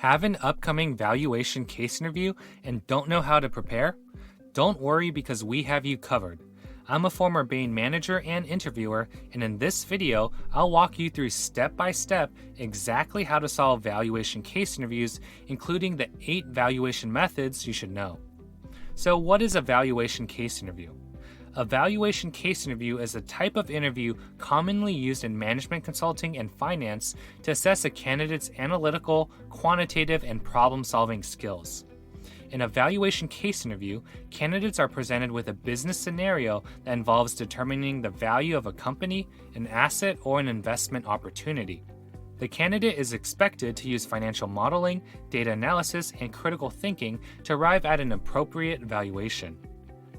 Have an upcoming valuation case interview and don't know how to prepare? Don't worry because we have you covered. I'm a former Bain manager and interviewer, and in this video, I'll walk you through step by step exactly how to solve valuation case interviews, including the 8 valuation methods you should know. So, what is a valuation case interview? A valuation case interview is a type of interview commonly used in management consulting and finance to assess a candidate's analytical, quantitative, and problem-solving skills. In a valuation case interview, candidates are presented with a business scenario that involves determining the value of a company, an asset, or an investment opportunity. The candidate is expected to use financial modeling, data analysis, and critical thinking to arrive at an appropriate valuation.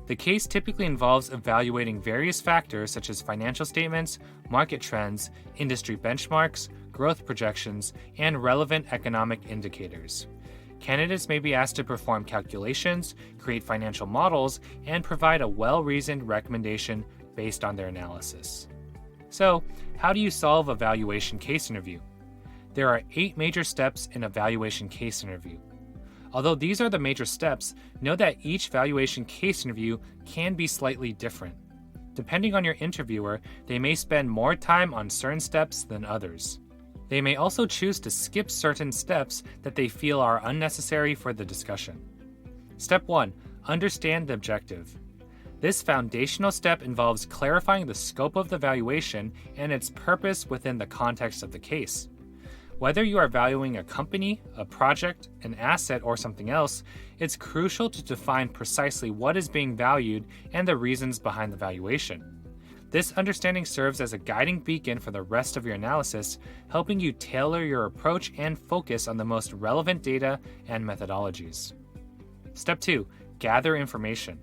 The case typically involves evaluating various factors such as financial statements, market trends, industry benchmarks, growth projections, and relevant economic indicators. Candidates may be asked to perform calculations, create financial models, and provide a well-reasoned recommendation based on their analysis. So, how do you solve a valuation case interview? There are 8 major steps in a valuation case interview. Although these are the major steps, know that each valuation case interview can be slightly different. Depending on your interviewer, they may spend more time on certain steps than others. They may also choose to skip certain steps that they feel are unnecessary for the discussion. Step 1. Understand the objective. This foundational step involves clarifying the scope of the valuation and its purpose within the context of the case. Whether you are valuing a company, a project, an asset, or something else, it's crucial to define precisely what is being valued and the reasons behind the valuation. This understanding serves as a guiding beacon for the rest of your analysis, helping you tailor your approach and focus on the most relevant data and methodologies. Step 2. Gather information.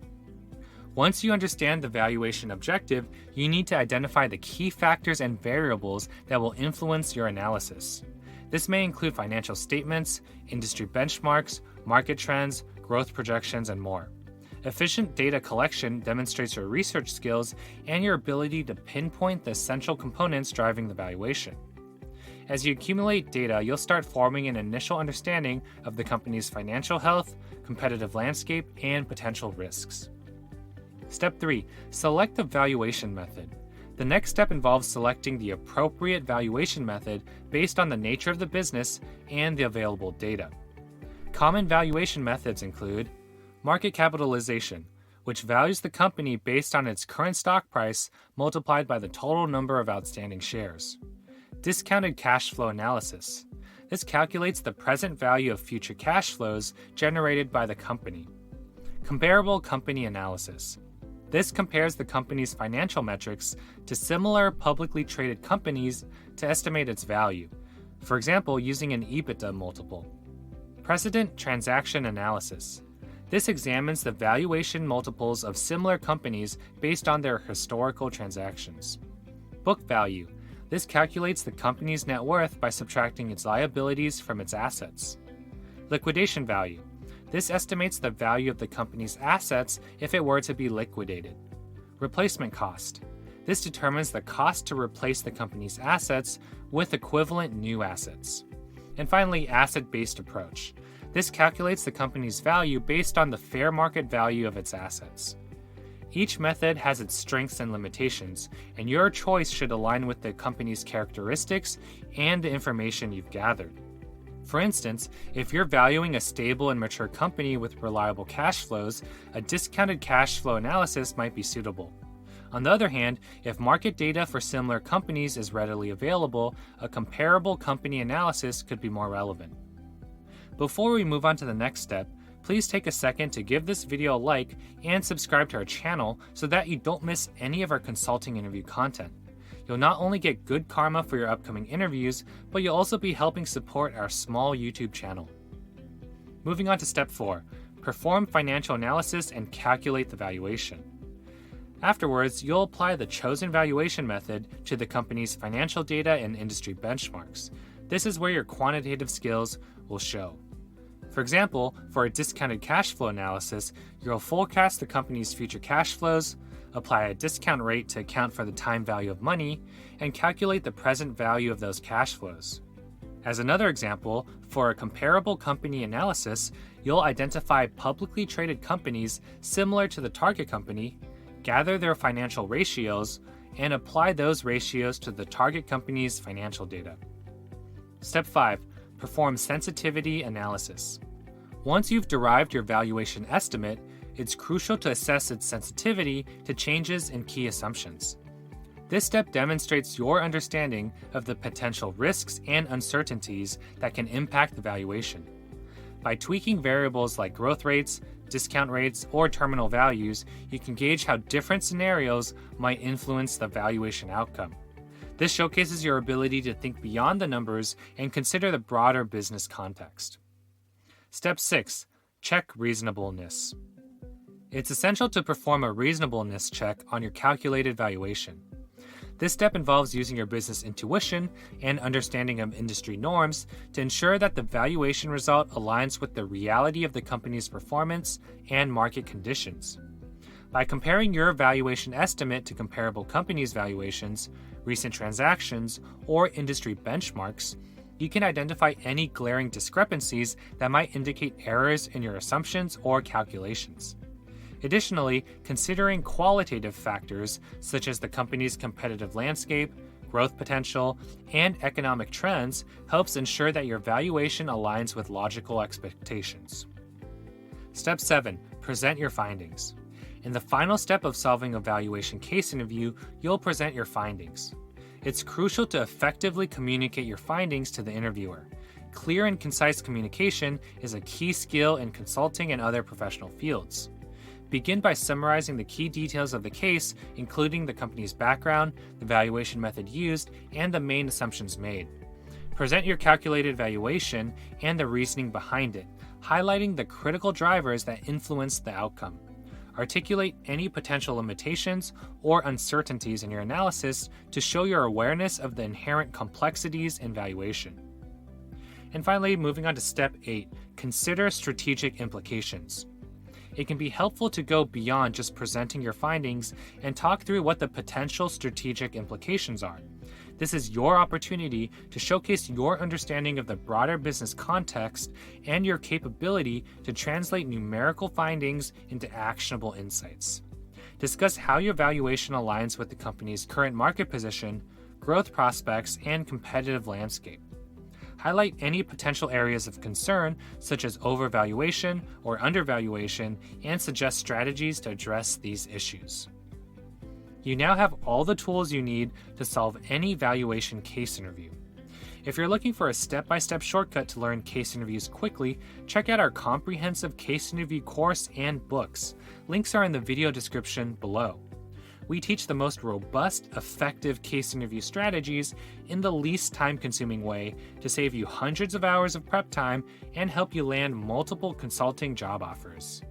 Once you understand the valuation objective, you need to identify the key factors and variables that will influence your analysis. This may include financial statements, industry benchmarks, market trends, growth projections, and more. Efficient data collection demonstrates your research skills and your ability to pinpoint the essential components driving the valuation. As you accumulate data, you'll start forming an initial understanding of the company's financial health, competitive landscape, and potential risks. Step 3. Select the valuation method. The next step involves selecting the appropriate valuation method based on the nature of the business and the available data. Common valuation methods include market capitalization, which values the company based on its current stock price multiplied by the total number of outstanding shares. Discounted cash flow analysis. This calculates the present value of future cash flows generated by the company. Comparable company analysis. This compares the company's financial metrics to similar publicly traded companies to estimate its value, for example, using an EBITDA multiple. Precedent transaction analysis. This examines the valuation multiples of similar companies based on their historical transactions. Book value. This calculates the company's net worth by subtracting its liabilities from its assets. Liquidation value. This estimates the value of the company's assets if it were to be liquidated. Replacement cost. This determines the cost to replace the company's assets with equivalent new assets. And finally, asset-based approach. This calculates the company's value based on the fair market value of its assets. Each method has its strengths and limitations, and your choice should align with the company's characteristics and the information you've gathered. For instance, if you're valuing a stable and mature company with reliable cash flows, a discounted cash flow analysis might be suitable. On the other hand, if market data for similar companies is readily available, a comparable company analysis could be more relevant. Before we move on to the next step, please take a second to give this video a like and subscribe to our channel so that you don't miss any of our consulting interview content. You'll not only get good karma for your upcoming interviews, but you'll also be helping support our small YouTube channel. Moving on to step 4, perform financial analysis and calculate the valuation. Afterwards, you'll apply the chosen valuation method to the company's financial data and industry benchmarks. This is where your quantitative skills will show. For example, for a discounted cash flow analysis, you'll forecast the company's future cash flows, apply a discount rate to account for the time value of money, and calculate the present value of those cash flows. As another example, for a comparable company analysis, you'll identify publicly traded companies similar to the target company, gather their financial ratios, and apply those ratios to the target company's financial data. Step 5. Perform sensitivity analysis. Once you've derived your valuation estimate, it's crucial to assess its sensitivity to changes in key assumptions. This step demonstrates your understanding of the potential risks and uncertainties that can impact the valuation. By tweaking variables like growth rates, discount rates, or terminal values, you can gauge how different scenarios might influence the valuation outcome. This showcases your ability to think beyond the numbers and consider the broader business context. Step 6. Check reasonableness. It's essential to perform a reasonableness check on your calculated valuation. This step involves using your business intuition and understanding of industry norms to ensure that the valuation result aligns with the reality of the company's performance and market conditions. By comparing your valuation estimate to comparable companies' valuations, recent transactions, or industry benchmarks, you can identify any glaring discrepancies that might indicate errors in your assumptions or calculations. Additionally, considering qualitative factors such as the company's competitive landscape, growth potential, and economic trends helps ensure that your valuation aligns with logical expectations. Step 7. Present your findings. In the final step of solving a valuation case interview, you'll present your findings. It's crucial to effectively communicate your findings to the interviewer. Clear and concise communication is a key skill in consulting and other professional fields. Begin by summarizing the key details of the case, including the company's background, the valuation method used, and the main assumptions made. Present your calculated valuation and the reasoning behind it, highlighting the critical drivers that influence the outcome. Articulate any potential limitations or uncertainties in your analysis to show your awareness of the inherent complexities in valuation. And finally, moving on to step 8, consider strategic implications. It can be helpful to go beyond just presenting your findings and talk through what the potential strategic implications are. This is your opportunity to showcase your understanding of the broader business context and your capability to translate numerical findings into actionable insights. Discuss how your valuation aligns with the company's current market position, growth prospects, and competitive landscape. Highlight any potential areas of concern, such as overvaluation or undervaluation, and suggest strategies to address these issues. You now have all the tools you need to solve any valuation case interview. If you're looking for a step-by-step shortcut to learn case interviews quickly, check out our comprehensive case interview course and books. Links are in the video description below. We teach the most robust, effective case interview strategies in the least time-consuming way to save you hundreds of hours of prep time and help you land multiple consulting job offers.